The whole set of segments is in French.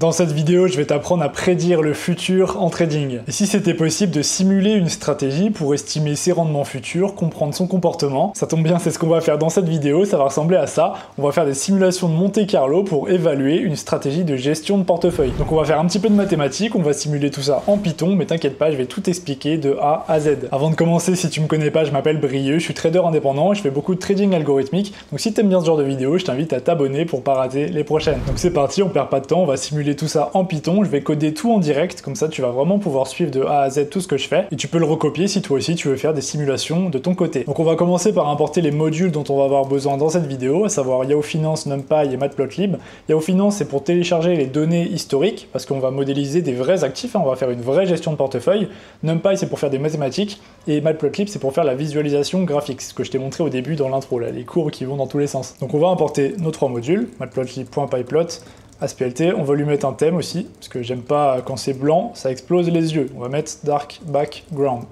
Dans cette vidéo, je vais t'apprendre à prédire le futur en trading. Et si c'était possible de simuler une stratégie pour estimer ses rendements futurs, comprendre son comportement, ça tombe bien, c'est ce qu'on va faire dans cette vidéo, ça va ressembler à ça. On va faire des simulations de Monte Carlo pour évaluer une stratégie de gestion de portefeuille. Donc on va faire un petit peu de mathématiques, on va simuler tout ça en Python, mais t'inquiète pas, je vais tout expliquer de A à Z. Avant de commencer, si tu me connais pas, je m'appelle Brieux, je suis trader indépendant, je fais beaucoup de trading algorithmique. Donc si t'aimes bien ce genre de vidéo, je t'invite à t'abonner pour pas rater les prochaines. Donc c'est parti, on perd pas de temps, on va simuler tout ça en Python, je vais coder tout en direct, comme ça tu vas vraiment pouvoir suivre de A à Z tout ce que je fais, et tu peux le recopier si toi aussi tu veux faire des simulations de ton côté. Donc on va commencer par importer les modules dont on va avoir besoin dans cette vidéo, à savoir Yahoo Finance, NumPy et Matplotlib. Yahoo Finance c'est pour télécharger les données historiques, parce qu'on va modéliser des vrais actifs, on va faire une vraie gestion de portefeuille. NumPy c'est pour faire des mathématiques, et Matplotlib c'est pour faire la visualisation graphique, ce que je t'ai montré au début dans l'intro, là, les courbes qui vont dans tous les sens. Donc on va importer nos trois modules, matplotlib.pyplot, ASPLT, on va lui mettre un thème aussi, parce que j'aime pas quand c'est blanc, ça explose les yeux. On va mettre Dark Background.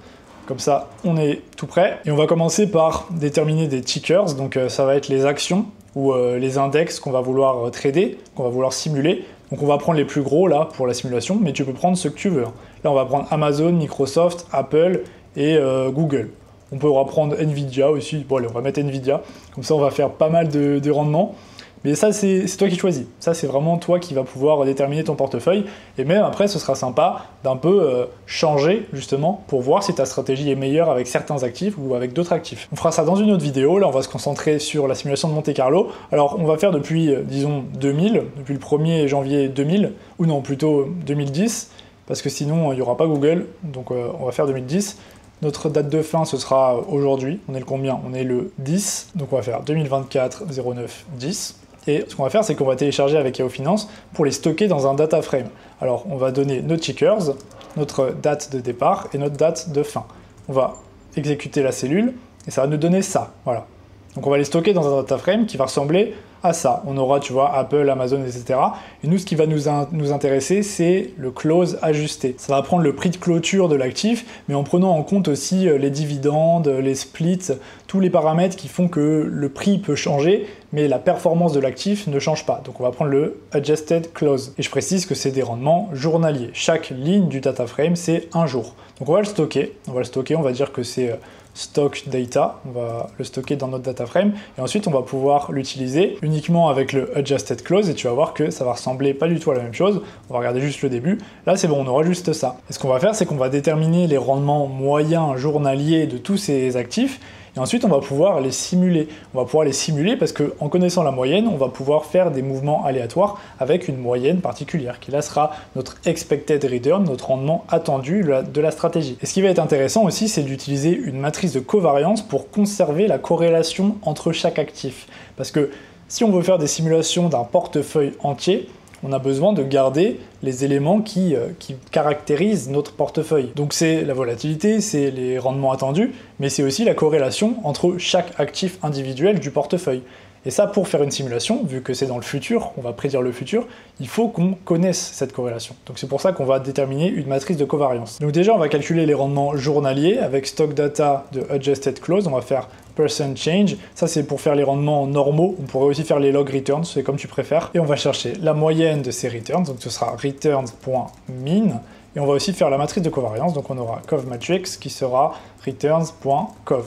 Comme ça, on est tout prêt. Et on va commencer par déterminer des tickers, donc ça va être les actions ou les index qu'on va vouloir trader, qu'on va vouloir simuler. Donc on va prendre les plus gros là pour la simulation, mais tu peux prendre ce que tu veux. Là on va prendre Amazon, Microsoft, Apple et Google. On peut reprendre Nvidia aussi, bon allez on va mettre Nvidia, comme ça on va faire pas mal de rendements. Mais ça, c'est toi qui choisis. Ça, c'est vraiment toi qui vas pouvoir déterminer ton portefeuille. Et même après, ce sera sympa d'un peu changer, justement, pour voir si ta stratégie est meilleure avec certains actifs ou avec d'autres actifs. On fera ça dans une autre vidéo. Là, on va se concentrer sur la simulation de Monte Carlo. Alors, on va faire depuis, disons, 2000, depuis le 1er janvier 2000, ou non, plutôt 2010, parce que sinon, il n'y aura pas Google. Donc, on va faire 2010. Notre date de fin, ce sera aujourd'hui. On est le combien? On est le 10. Donc, on va faire 2024 09 10. Et ce qu'on va faire, c'est qu'on va télécharger avec Yahoo Finance pour les stocker dans un data frame. Alors, on va donner nos tickers, notre date de départ et notre date de fin. On va exécuter la cellule et ça va nous donner ça. Voilà. Donc, on va les stocker dans un data frame qui va ressembler à ça. On aura, tu vois, Apple, Amazon, etc. Et nous, ce qui va nous intéresser, c'est le close ajusté. Ça va prendre le prix de clôture de l'actif, mais en prenant en compte aussi les dividendes, les splits, tous les paramètres qui font que le prix peut changer, mais la performance de l'actif ne change pas. Donc on va prendre le adjusted close. Et je précise que c'est des rendements journaliers. Chaque ligne du data frame, c'est un jour. Donc on va le stocker. On va dire que c'est stock data, on va le stocker dans notre data frame et ensuite on va pouvoir l'utiliser uniquement avec le adjusted close et tu vas voir que ça va ressembler pas du tout à la même chose. On va regarder juste le début. Là c'est bon, on aura juste ça. Et ce qu'on va faire, c'est qu'on va déterminer les rendements moyens journaliers de tous ces actifs. Et ensuite, on va pouvoir les simuler. On va pouvoir les simuler parce qu'en connaissant la moyenne, on va pouvoir faire des mouvements aléatoires avec une moyenne particulière, qui là sera notre expected return, notre rendement attendu de la stratégie. Et ce qui va être intéressant aussi, c'est d'utiliser une matrice de covariance pour conserver la corrélation entre chaque actif. Parce que si on veut faire des simulations d'un portefeuille entier, on a besoin de garder les éléments qui caractérisent notre portefeuille. Donc c'est la volatilité, c'est les rendements attendus, mais c'est aussi la corrélation entre chaque actif individuel du portefeuille. Et ça, pour faire une simulation, vu que c'est dans le futur, on va prédire le futur, il faut qu'on connaisse cette corrélation. Donc c'est pour ça qu'on va déterminer une matrice de covariance. Donc déjà, on va calculer les rendements journaliers avec stock data de adjusted close, on va faire percent change, ça c'est pour faire les rendements normaux, on pourrait aussi faire les log returns, c'est comme tu préfères, et on va chercher la moyenne de ces returns, donc ce sera returns.mean, et on va aussi faire la matrice de covariance, donc on aura covmatrix qui sera returns.cov.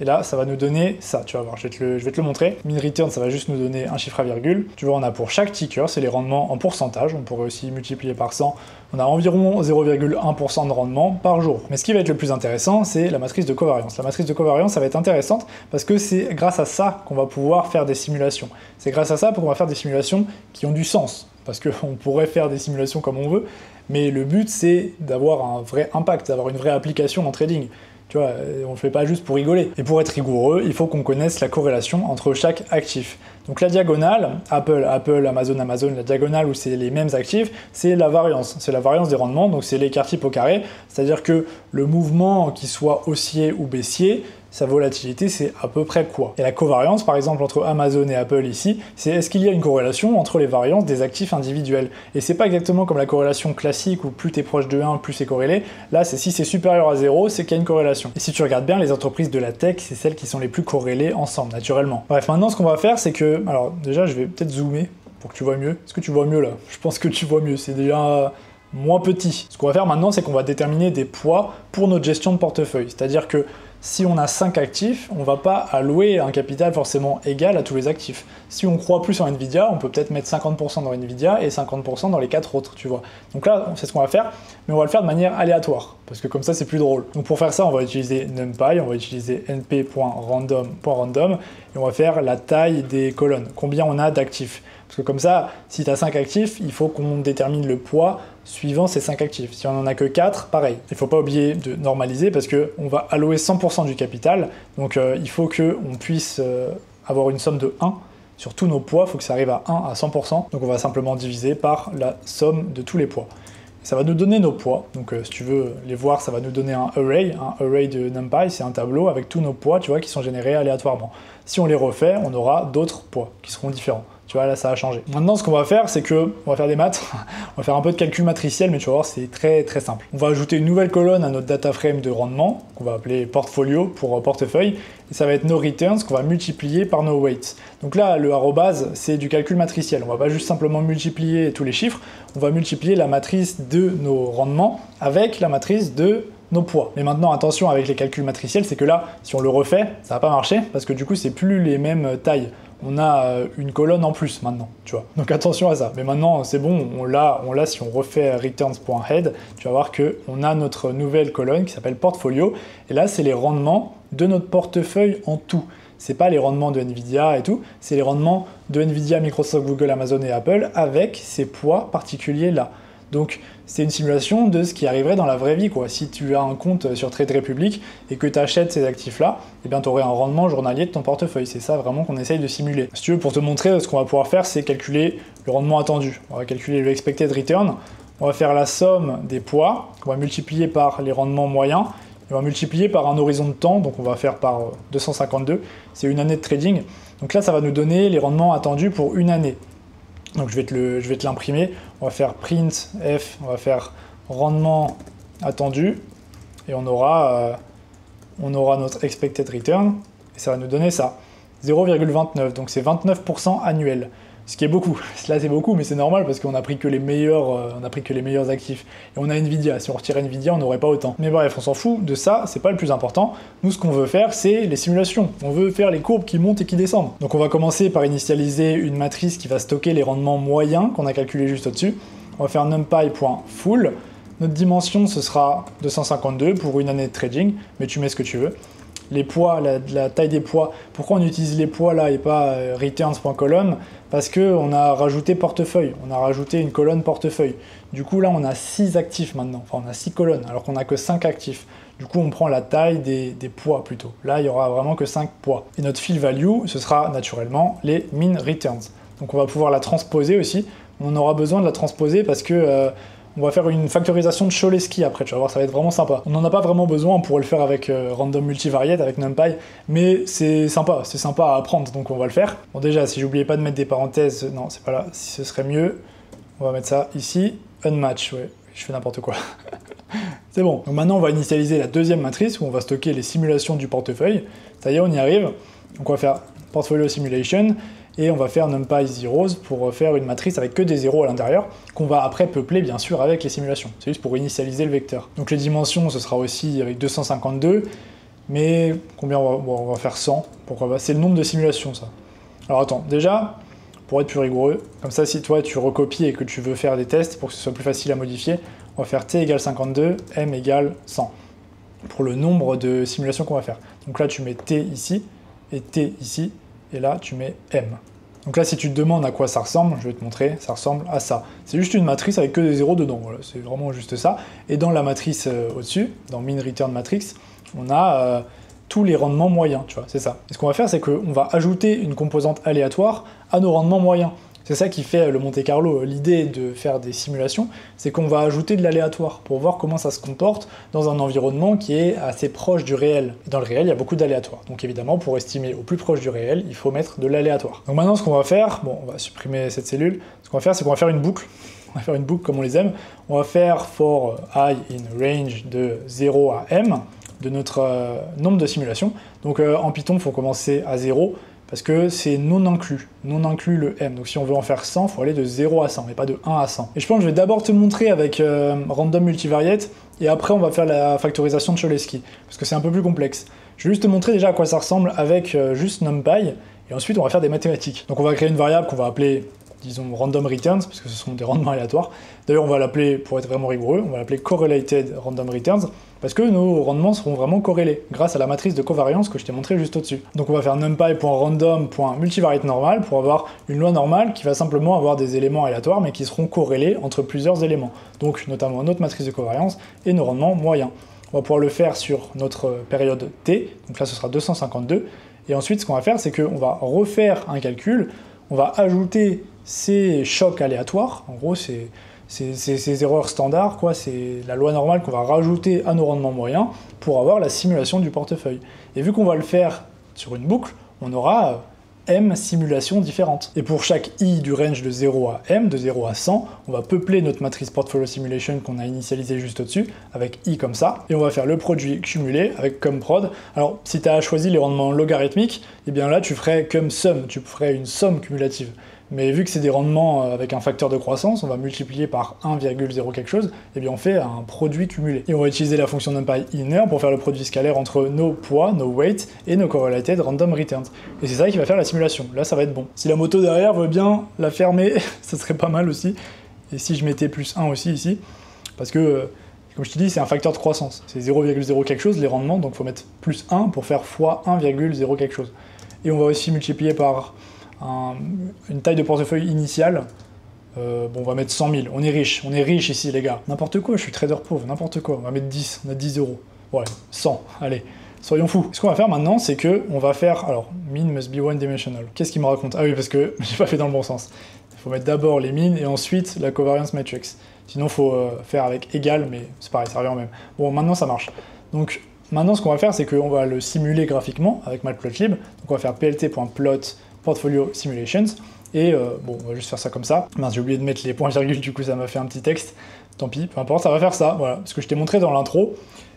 Et là, ça va nous donner ça, tu vas voir, je vais te le montrer. Mean return, ça va juste nous donner un chiffre à virgule. Tu vois, on a pour chaque ticker, c'est les rendements en pourcentage, on pourrait aussi multiplier par 100. On a environ 0,1% de rendement par jour. Mais ce qui va être le plus intéressant, c'est la matrice de covariance. La matrice de covariance, ça va être intéressante parce que c'est grâce à ça qu'on va pouvoir faire des simulations. C'est grâce à ça qu'on va faire des simulations qui ont du sens. Parce qu'on pourrait faire des simulations comme on veut, mais le but, c'est d'avoir un vrai impact, d'avoir une vraie application en trading. Tu vois, on le fait pas juste pour rigoler. Et pour être rigoureux, il faut qu'on connaisse la corrélation entre chaque actif. Donc la diagonale, Apple, Amazon, la diagonale où c'est les mêmes actifs, c'est la variance. C'est la variance des rendements, donc c'est l'écart type au carré. C'est-à-dire que le mouvement qui soit haussier ou baissier, sa volatilité, c'est à peu près quoi? Et la covariance, par exemple, entre Amazon et Apple ici, c'est est-ce qu'il y a une corrélation entre les variances des actifs individuels? Et c'est pas exactement comme la corrélation classique où plus t'es proche de 1, plus c'est corrélé. Là, c'est si c'est supérieur à 0, c'est qu'il y a une corrélation. Et si tu regardes bien, les entreprises de la tech, c'est celles qui sont les plus corrélées ensemble, naturellement. Bref, maintenant, ce qu'on va faire, c'est que... Alors, déjà, je vais peut-être zoomer pour que tu vois mieux. Est-ce que tu vois mieux là? Je pense que tu vois mieux, c'est déjà moins petit. Ce qu'on va faire maintenant, c'est qu'on va déterminer des poids pour notre gestion de portefeuille. C'est-à-dire que si on a 5 actifs, on ne va pas allouer un capital forcément égal à tous les actifs. Si on croit plus en Nvidia, on peut peut-être mettre 50% dans Nvidia et 50% dans les 4 autres, tu vois. Donc là, c'est ce qu'on va faire, mais on va le faire de manière aléatoire, parce que comme ça, c'est plus drôle. Donc pour faire ça, on va utiliser NumPy, on va utiliser np.random.random, et on va faire la taille des colonnes, combien on a d'actifs. Parce que comme ça, si tu as 5 actifs, il faut qu'on détermine le poids suivant ces 5 actifs. Si on n'en a que 4, pareil. Il ne faut pas oublier de normaliser parce qu'on va allouer 100% du capital. Donc il faut qu'on puisse avoir une somme de 1 sur tous nos poids. Il faut que ça arrive à 1 à 100%. Donc on va simplement diviser par la somme de tous les poids. Ça va nous donner nos poids. Donc si tu veux les voir, ça va nous donner un array de NumPy. C'est un tableau avec tous nos poids, tu vois, qui sont générés aléatoirement. Si on les refait, on aura d'autres poids qui seront différents. Tu vois, là, ça a changé. Maintenant, ce qu'on va faire, c'est que on va faire des maths, on va faire un peu de calcul matriciel, mais tu vas voir, c'est très très simple. On va ajouter une nouvelle colonne à notre data frame de rendement, qu'on va appeler portfolio pour portefeuille, et ça va être nos returns qu'on va multiplier par nos weights. Donc là, le arrobase, c'est du calcul matriciel. On va pas juste simplement multiplier tous les chiffres, on va multiplier la matrice de nos rendements avec la matrice de nos poids. Mais maintenant, attention avec les calculs matriciels, c'est que là, si on le refait, ça va pas marcher, parce que du coup, c'est plus les mêmes tailles. On a une colonne en plus maintenant, tu vois. Donc attention à ça. Mais maintenant, c'est bon, on l'a, si on refait returns.head, tu vas voir qu'on a notre nouvelle colonne qui s'appelle portfolio. Et là, c'est les rendements de notre portefeuille en tout. C'est pas les rendements de Nvidia et tout, c'est les rendements de Nvidia, Microsoft, Google, Amazon et Apple avec ces poids particuliers là. Donc c'est une simulation de ce qui arriverait dans la vraie vie, quoi. Si tu as un compte sur Trade Republic et que tu achètes ces actifs-là, eh bien tu aurais un rendement journalier de ton portefeuille. C'est ça vraiment qu'on essaye de simuler. Si tu veux, pour te montrer, ce qu'on va pouvoir faire, c'est calculer le rendement attendu. On va calculer le expected return, on va faire la somme des poids, on va multiplier par les rendements moyens, et on va multiplier par un horizon de temps, donc on va faire par 252, c'est une année de trading. Donc là, ça va nous donner les rendements attendus pour une année. Donc je vais te l'imprimer, on va faire print f, on va faire rendement attendu, et on aura notre expected return, et ça va nous donner ça, 0,29, donc c'est 29% annuel. Ce qui est beaucoup. Là, c'est beaucoup, mais c'est normal parce qu'on a pris que les meilleurs, actifs. Et on a Nvidia. Si on retire Nvidia, on n'aurait pas autant. Mais bref, on s'en fout de ça. C'est pas le plus important. Nous, ce qu'on veut faire, c'est les simulations. On veut faire les courbes qui montent et qui descendent. Donc, on va commencer par initialiser une matrice qui va stocker les rendements moyens qu'on a calculés juste au-dessus. On va faire numpy.full. Notre dimension, ce sera 252 pour une année de trading, mais tu mets ce que tu veux. Les poids, la taille des poids. Pourquoi on utilise les poids là et pas returns.column? Parce qu'on a rajouté portefeuille, on a rajouté une colonne portefeuille. Du coup là on a 6 actifs maintenant, enfin on a 6 colonnes alors qu'on n'a que 5 actifs. Du coup on prend la taille des poids plutôt. Là il y aura vraiment que 5 poids. Et notre fill value, ce sera naturellement les min returns. Donc on va pouvoir la transposer aussi. On aura besoin de la transposer parce que on va faire une factorisation de Cholesky après, tu vas voir, ça va être vraiment sympa. On n'en a pas vraiment besoin, on pourrait le faire avec random multivariate, avec NumPy, mais c'est sympa à apprendre, donc on va le faire. Bon déjà, si j'oubliais pas de mettre des parenthèses, non, c'est pas là, si ce serait mieux, on va mettre ça ici, unmatch, ouais, je fais n'importe quoi. C'est bon. Donc maintenant, on va initialiser la deuxième matrice, où on va stocker les simulations du portefeuille. Ça y est, on y arrive. Donc on va faire portfolio simulation, et on va faire numpy zeros pour faire une matrice avec que des zéros à l'intérieur, qu'on va après peupler bien sûr avec les simulations. C'est juste pour initialiser le vecteur. Donc les dimensions, ce sera aussi avec 252, mais combien on va faire 100, pourquoi pas. C'est le nombre de simulations ça. Alors attends, déjà, pour être plus rigoureux, comme ça si toi tu recopies et que tu veux faire des tests pour que ce soit plus facile à modifier, on va faire t égale 52, m égale 100, pour le nombre de simulations qu'on va faire. Donc là tu mets t ici, et t ici, et là tu mets m. Donc là si tu te demandes à quoi ça ressemble, je vais te montrer, ça ressemble à ça. C'est juste une matrice avec que des zéros dedans, voilà, c'est vraiment juste ça. Et dans la matrice au-dessus, dans min return matrix, on a tous les rendements moyens, tu vois, c'est ça. Et ce qu'on va faire, c'est qu'on va ajouter une composante aléatoire à nos rendements moyens. C'est ça qui fait le Monte Carlo. L'idée de faire des simulations, c'est qu'on va ajouter de l'aléatoire pour voir comment ça se comporte dans un environnement qui est assez proche du réel. Et dans le réel, il y a beaucoup d'aléatoires. Donc évidemment, pour estimer au plus proche du réel, il faut mettre de l'aléatoire. Donc maintenant, ce qu'on va faire, bon, on va supprimer cette cellule. Ce qu'on va faire, c'est qu'on va faire une boucle. On va faire une boucle comme on les aime. On va faire for i in range de 0 à m de notre nombre de simulations. Donc en Python, il faut commencer à 0. parce que c'est non inclus le m. Donc si on veut en faire 100, il faut aller de 0 à 100, mais pas de 1 à 100. Et je pense que je vais d'abord te montrer avec random multivariate, et après on va faire la factorisation de Cholesky, parce que c'est un peu plus complexe. Je vais juste te montrer déjà à quoi ça ressemble avec juste NumPy, et ensuite on va faire des mathématiques. Donc on va créer une variable qu'on va appeler, disons, random returns, parce que ce sont des rendements aléatoires. D'ailleurs on va l'appeler, pour être vraiment rigoureux, on va l'appeler correlated random returns, parce que nos rendements seront vraiment corrélés, grâce à la matrice de covariance que je t'ai montré juste au-dessus. Donc on va faire numpy.random.multivariate normal pour avoir une loi normale qui va simplement avoir des éléments aléatoires, mais qui seront corrélés entre plusieurs éléments. Donc notamment notre matrice de covariance et nos rendements moyens. On va pouvoir le faire sur notre période t, donc là ce sera 252, et ensuite ce qu'on va faire, c'est qu'on va refaire un calcul, on va ajouter ces chocs aléatoires, en gros c'est ces erreurs standards, quoi, c'est la loi normale qu'on va rajouter à nos rendements moyens pour avoir la simulation du portefeuille. Et vu qu'on va le faire sur une boucle, on aura m simulations différentes. Et pour chaque i du range de 0 à m, de 0 à 100, on va peupler notre matrice Portfolio Simulation qu'on a initialisée juste au-dessus, avec i comme ça, et on va faire le produit cumulé avec cum prod. Alors, si tu as choisi les rendements logarithmiques, et bien là, tu ferais cum sum, tu ferais une somme cumulative. Mais vu que c'est des rendements avec un facteur de croissance, on va multiplier par 1,0 quelque chose, et bien on fait un produit cumulé. Et on va utiliser la fonction numpy_inner pour faire le produit scalaire entre nos poids, nos weights, et nos correlated random returns. Et c'est ça qui va faire la simulation. Là, ça va être bon. Si la moto derrière veut bien la fermer, ça serait pas mal aussi. Et si je mettais plus 1 aussi ici, parce que, comme je te dis, c'est un facteur de croissance. C'est 0,0 quelque chose, les rendements, donc il faut mettre plus 1 pour faire fois 1,0 quelque chose. Et on va aussi multiplier par une taille de portefeuille initiale, bon, on va mettre 100 000, on est riche ici les gars. N'importe quoi, je suis trader pauvre, n'importe quoi, on va mettre 10, on a 10 euros. Ouais, 100, allez, soyons fous. Ce qu'on va faire maintenant, c'est que on va faire, alors, min must be one dimensional. Qu'est-ce qu'il me raconte? Ah oui, parce que j'ai pas fait dans le bon sens. Il faut mettre d'abord les min et ensuite la covariance matrix. Sinon, il faut faire avec égal, mais c'est pareil, ça revient au même. Bon, maintenant ça marche. Donc, maintenant ce qu'on va faire, c'est qu'on va le simuler graphiquement avec matplotlib. Donc on va faire plt.plot Portfolio Simulations, et bon, on va juste faire ça comme ça. Mince, j'ai oublié de mettre les points-virgules, du coup ça m'a fait un petit texte. Tant pis, peu importe, ça va faire ça, voilà. Ce que je t'ai montré dans l'intro,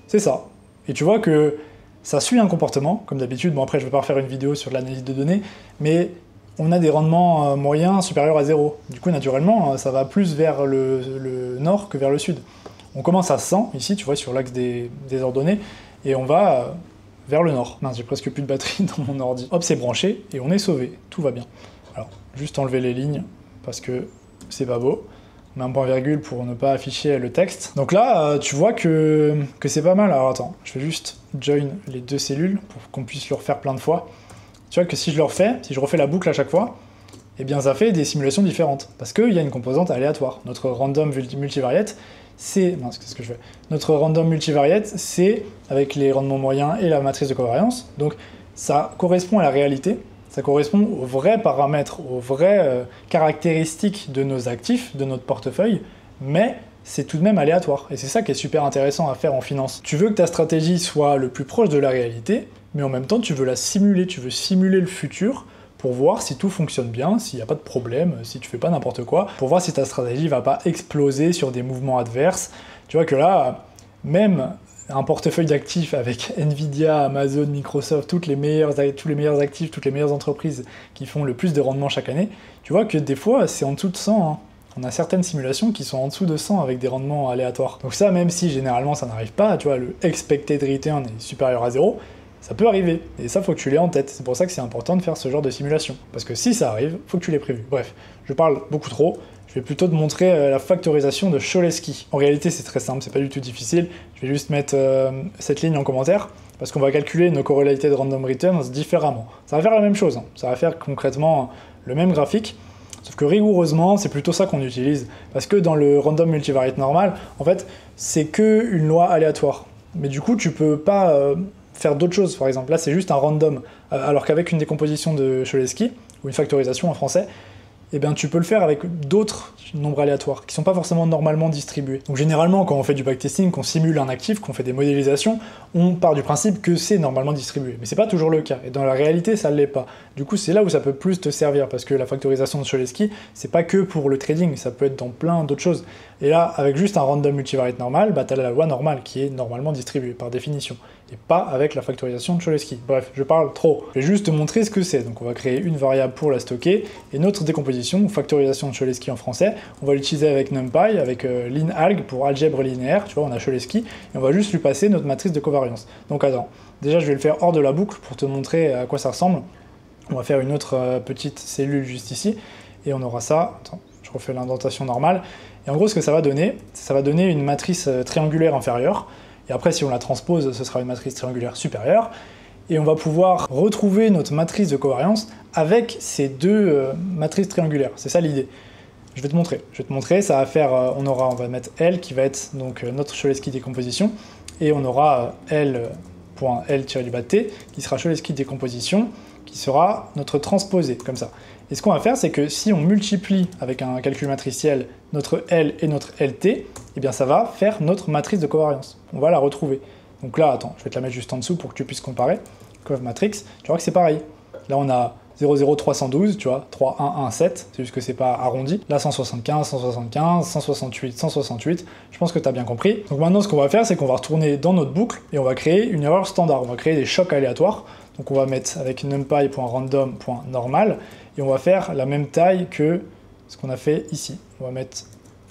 c'est ça. Et tu vois que ça suit un comportement, comme d'habitude. Bon, après, je vais pas refaire une vidéo sur l'analyse de données, mais on a des rendements moyens supérieurs à 0. Du coup, naturellement, ça va plus vers le nord que vers le sud. On commence à 100, ici, tu vois, sur l'axe des ordonnées, et on va vers le nord. Mince, j'ai presque plus de batterie dans mon ordi. Hop, c'est branché, et on est sauvé, tout va bien. Alors, juste enlever les lignes, parce que c'est pas beau. On met un point-virgule pour ne pas afficher le texte. Donc là, tu vois que c'est pas mal. Alors attends, je vais juste join les deux cellules, pour qu'on puisse le refaire plein de fois. Tu vois que si je le refais, si je refais la boucle à chaque fois, eh bien ça fait des simulations différentes, parce qu'il y a une composante aléatoire. Notre random multivariate, c'est... Mince, qu'est-ce que je fais? Notre random multivariate, c'est avec les rendements moyens et la matrice de covariance, donc ça correspond à la réalité, ça correspond aux vrais paramètres, aux vraies caractéristiques de nos actifs, de notre portefeuille, mais c'est tout de même aléatoire, et c'est ça qui est super intéressant à faire en finance. Tu veux que ta stratégie soit le plus proche de la réalité, mais en même temps tu veux la simuler, tu veux simuler le futur, pour voir si tout fonctionne bien, s'il n'y a pas de problème, si tu fais pas n'importe quoi, pour voir si ta stratégie va pas exploser sur des mouvements adverses. Tu vois que là, même un portefeuille d'actifs avec Nvidia, Amazon, Microsoft, tous les meilleurs actifs, toutes les meilleures entreprises qui font le plus de rendement chaque année, tu vois que des fois c'est en dessous de 100, hein. On a certaines simulations qui sont en dessous de 100 avec des rendements aléatoires. Donc ça, même si généralement ça n'arrive pas, tu vois, le expected return est supérieur à 0, ça peut arriver, et ça faut que tu l'aies en tête, c'est pour ça que c'est important de faire ce genre de simulation. Parce que si ça arrive, faut que tu l'aies prévu. Bref, je parle beaucoup trop, je vais plutôt te montrer la factorisation de Cholesky. En réalité c'est très simple, c'est pas du tout difficile, je vais juste mettre cette ligne en commentaire, parce qu'on va calculer nos correlated random returns différemment. Ça va faire la même chose, hein. Ça va faire concrètement le même graphique, sauf que rigoureusement, c'est plutôt ça qu'on utilise, parce que dans le random multivariate normal, en fait, c'est que une loi aléatoire. Mais du coup, tu peux pas... faire d'autres choses, par exemple. Là, c'est juste un random. Alors qu'avec une décomposition de Cholesky, ou une factorisation en français, eh bien, tu peux le faire avec d'autres nombres aléatoires, qui sont pas forcément normalement distribués. Donc généralement, quand on fait du backtesting, qu'on simule un actif, qu'on fait des modélisations, on part du principe que c'est normalement distribué. Mais c'est pas toujours le cas, et dans la réalité, ça l'est pas. Du coup, c'est là où ça peut plus te servir, parce que la factorisation de Cholesky, c'est pas que pour le trading, ça peut être dans plein d'autres choses. Et là, avec juste un random multivariate normal, bah t'as la loi normale, qui est normalement distribuée, par définition. et pas avec la factorisation de Cholesky. Bref, je parle trop. Je vais juste te montrer ce que c'est. Donc on va créer une variable pour la stocker, et notre décomposition, ou factorisation de Cholesky en français, on va l'utiliser avec NumPy, avec linalg pour algèbre linéaire, tu vois, on a Cholesky, et on va juste lui passer notre matrice de covariance. Donc attends, déjà je vais le faire hors de la boucle pour te montrer à quoi ça ressemble. On va faire une autre petite cellule juste ici, et on aura ça. Attends, je refais l'indentation normale. Et en gros, ce que ça va donner une matrice triangulaire inférieure. Et après, si on la transpose, ce sera une matrice triangulaire supérieure. Et on va pouvoir retrouver notre matrice de covariance avec ces deux matrices triangulaires. C'est ça l'idée. Je vais te montrer. Ça va faire, on va mettre L qui va être donc notre Cholesky décomposition. Et on aura L.L-T qui sera Cholesky décomposition, qui sera notre transposé, comme ça. Et ce qu'on va faire, c'est que si on multiplie avec un calcul matriciel notre L et notre LT, eh bien ça va faire notre matrice de covariance. On va la retrouver. Donc là, attends, je vais te la mettre juste en dessous pour que tu puisses comparer. Cov matrix, tu vois que c'est pareil. Là, on a 0,0312, tu vois, 3,1,1,7, c'est juste que c'est pas arrondi. Là, 175, 175, 168, 168, je pense que tu as bien compris. Donc maintenant, ce qu'on va faire, c'est qu'on va retourner dans notre boucle et on va créer une erreur standard. On va créer des chocs aléatoires. Donc on va mettre avec numpy.random.normal et on va faire la même taille que ce qu'on a fait ici. On va mettre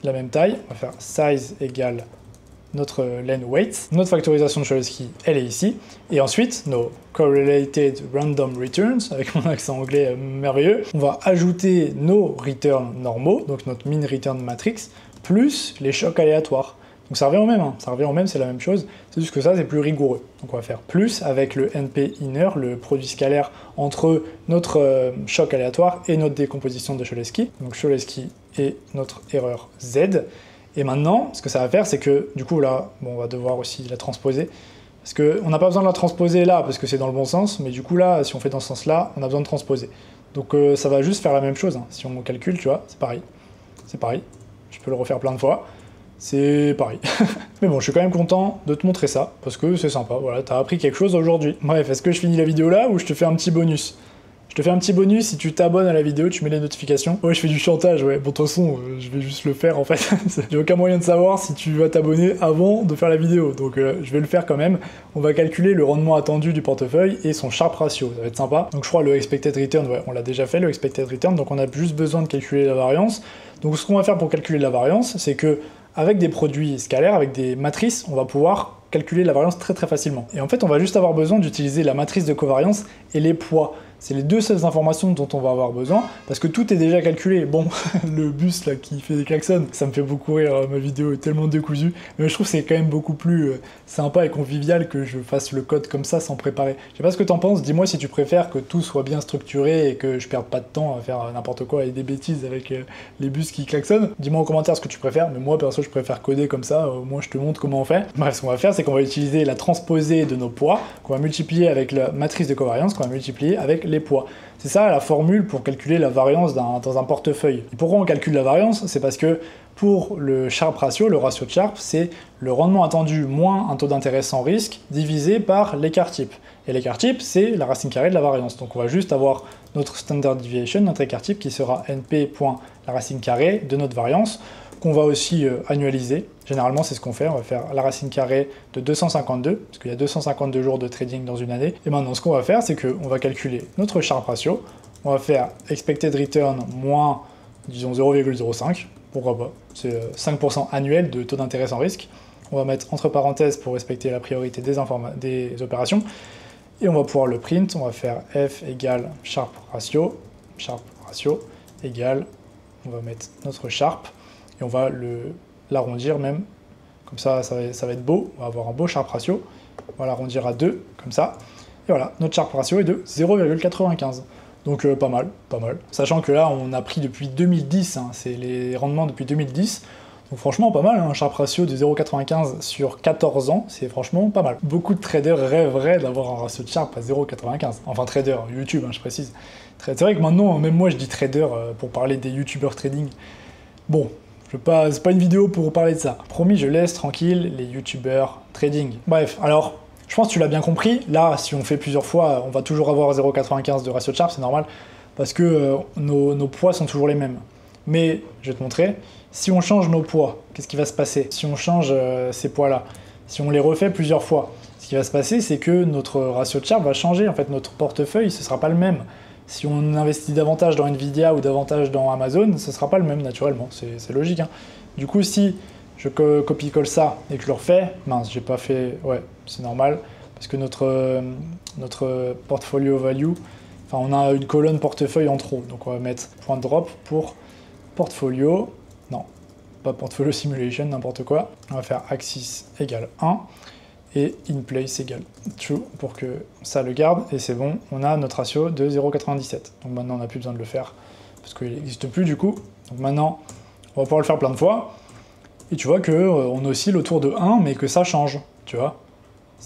la même taille, on va faire size égale notre len weight. Notre factorisation de Cholesky, elle est ici. Et ensuite, nos correlated random returns, avec mon accent anglais merveilleux, on va ajouter nos returns normaux, donc notre min return matrix, plus les chocs aléatoires. Donc ça revient au même, c'est la même chose, c'est juste que ça c'est plus rigoureux. Donc on va faire plus avec le np inner, le produit scalaire entre notre choc aléatoire et notre décomposition de Cholesky. Donc Cholesky et notre erreur z. Et maintenant, ce que ça va faire, c'est que du coup là, bon, on va devoir aussi la transposer. Parce qu'on n'a pas besoin de la transposer là, parce que c'est dans le bon sens, mais du coup là, si on fait dans ce sens-là, on a besoin de transposer. Donc ça va juste faire la même chose, hein. Si on calcule, tu vois, c'est pareil. C'est pareil. Je peux le refaire plein de fois. C'est pareil. Mais bon, je suis quand même content de te montrer ça, parce que c'est sympa, voilà, t'as appris quelque chose aujourd'hui. Bref, est-ce que je finis la vidéo là, ou je te fais un petit bonus? Je te fais un petit bonus, si tu t'abonnes à la vidéo, tu mets les notifications. Ouais, je fais du chantage, ouais. Bon, de toute façon, je vais juste le faire, en fait. J'ai aucun moyen de savoir si tu vas t'abonner avant de faire la vidéo, donc je vais le faire quand même. On va calculer le rendement attendu du portefeuille et son Sharpe ratio, ça va être sympa. Donc je crois le expected return, ouais, on l'a déjà fait, le expected return, donc on a juste besoin de calculer la variance. Donc ce qu'on va faire pour calculer la variance, c'est que avec des produits scalaires, avec des matrices, on va pouvoir calculer la variance très très facilement. Et en fait, on va juste avoir besoin d'utiliser la matrice de covariance et les poids. C'est les deux seules informations dont on va avoir besoin, parce que tout est déjà calculé. Bon, le bus là qui fait des klaxons, ça me fait beaucoup rire, ma vidéo est tellement décousue, mais je trouve que c'est quand même beaucoup plus sympa et convivial que je fasse le code comme ça sans préparer. Je sais pas ce que t'en penses, dis-moi si tu préfères que tout soit bien structuré et que je perde pas de temps à faire n'importe quoi et des bêtises avec les bus qui klaxonnent. Dis-moi en commentaire ce que tu préfères, mais moi perso je préfère coder comme ça, au moins je te montre comment on fait. Bref, ce qu'on va faire, c'est qu'on va utiliser la transposée de nos poids, qu'on va multiplier avec la matrice de covariance, qu'on va multiplier avec les poids. C'est ça la formule pour calculer la variance dans un portefeuille. Et pourquoi on calcule la variance? C'est parce que pour le Sharpe ratio, le ratio de Sharpe, c'est le rendement attendu moins un taux d'intérêt sans risque divisé par l'écart type. Et l'écart type, c'est la racine carrée de la variance. Donc on va juste avoir notre standard deviation, notre écart type, qui sera np point la racine carrée de notre variance, qu'on va aussi annualiser. Généralement, c'est ce qu'on fait. On va faire la racine carrée de 252, parce qu'il y a 252 jours de trading dans une année. Et maintenant, ce qu'on va faire, c'est qu'on va calculer notre Sharpe ratio. On va faire expected return moins, disons, 0,05. Pourquoi pas? C'est 5% annuel de taux d'intérêt sans risque. On va mettre entre parenthèses pour respecter la priorité des opérations. Et on va pouvoir le print. On va faire f égale Sharpe ratio égale, on va mettre notre Sharpe. Et on va l'arrondir même, comme ça, ça va être beau, on va avoir un beau Sharpe ratio, on va l'arrondir à 2, comme ça, et voilà, notre Sharpe ratio est de 0,95, donc pas mal, sachant que là, on a pris depuis 2010, hein, c'est les rendements depuis 2010, donc franchement pas mal, hein, un Sharpe ratio de 0,95 sur 14 ans, c'est franchement pas mal. Beaucoup de traders rêveraient d'avoir un ratio de Sharpe à 0,95, enfin trader, YouTube, hein, je précise. C'est vrai que maintenant, même moi je dis trader pour parler des youtubeurs trading, bon, c'est pas une vidéo pour parler de ça. Promis, je laisse tranquille les youtubeurs trading. Bref, alors, je pense que tu l'as bien compris. Là, si on fait plusieurs fois, on va toujours avoir 0,95 de ratio de Sharpe, c'est normal, parce que nos poids sont toujours les mêmes. Mais, je vais te montrer, si on change nos poids, qu'est-ce qui va se passer? Si on change ces poids-là, si on les refait plusieurs fois, ce ce qui va se passer, c'est que notre ratio de Sharpe va changer. En fait, notre portefeuille, ce sera pas le même. Si on investit davantage dans Nvidia ou davantage dans Amazon, ce sera pas le même naturellement, c'est logique. Hein. Du coup, si je copie-colle ça et que je le refais, mince, j'ai pas fait... Ouais, c'est normal, parce que notre portfolio value, enfin on a une colonne portefeuille en trop, donc on va mettre point drop pour portfolio, non, pas portfolio simulation, n'importe quoi. On va faire axis égale 1. Et inPlace égale true pour que ça le garde, et c'est bon, on a notre ratio de 0,97. Donc maintenant on n'a plus besoin de le faire, parce qu'il n'existe plus du coup. Donc maintenant, on va pouvoir le faire plein de fois, et tu vois qu'on oscille autour de 1, mais que ça change, tu vois.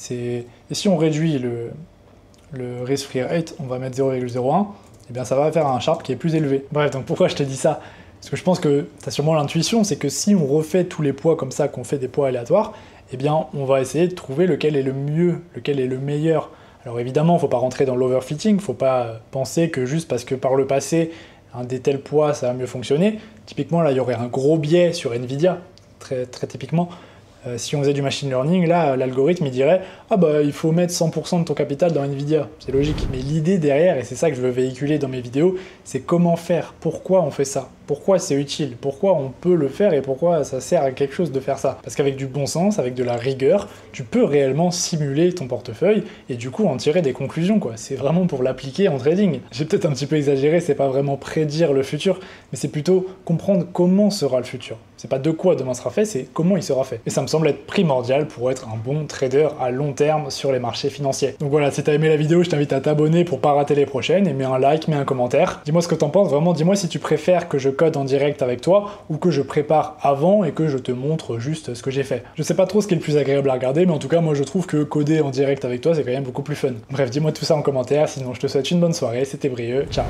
Et si on réduit le risk-free rate, on va mettre 0,01, et bien ça va faire un Sharpe qui est plus élevé. Bref, donc pourquoi je te dis ça? Parce que je pense que tu as sûrement l'intuition, c'est que si on refait tous les poids comme ça, qu'on fait des poids aléatoires, eh bien, on va essayer de trouver lequel est le mieux, lequel est le meilleur. Alors évidemment, il ne faut pas rentrer dans l'overfitting, il ne faut pas penser que juste parce que par le passé, des tels poids, ça a mieux fonctionné. Typiquement, là, il y aurait un gros biais sur Nvidia, très typiquement. Si on faisait du machine learning, là, l'algorithme, il dirait « Ah bah, il faut mettre 100% de ton capital dans Nvidia ». C'est logique. Mais l'idée derrière, et c'est ça que je veux véhiculer dans mes vidéos, c'est comment faire, pourquoi on fait ça, pourquoi c'est utile, pourquoi on peut le faire et pourquoi ça sert à quelque chose de faire ça. Parce qu'avec du bon sens, avec de la rigueur, tu peux réellement simuler ton portefeuille et du coup en tirer des conclusions, quoi. C'est vraiment pour l'appliquer en trading. J'ai peut-être un petit peu exagéré, c'est pas vraiment prédire le futur, mais c'est plutôt comprendre comment sera le futur. C'est pas de quoi demain sera fait, c'est comment il sera fait. Et ça me semble être primordial pour être un bon trader à long terme sur les marchés financiers. Donc voilà, si t'as aimé la vidéo, je t'invite à t'abonner pour pas rater les prochaines, et mets un like, mets un commentaire. Dis-moi ce que t'en penses, vraiment, dis-moi si tu préfères que je code en direct avec toi, ou que je prépare avant et que je te montre juste ce que j'ai fait. Je sais pas trop ce qui est le plus agréable à regarder, mais en tout cas, moi je trouve que coder en direct avec toi, c'est quand même beaucoup plus fun. Bref, dis-moi tout ça en commentaire, sinon je te souhaite une bonne soirée, c'était Brieux, ciao.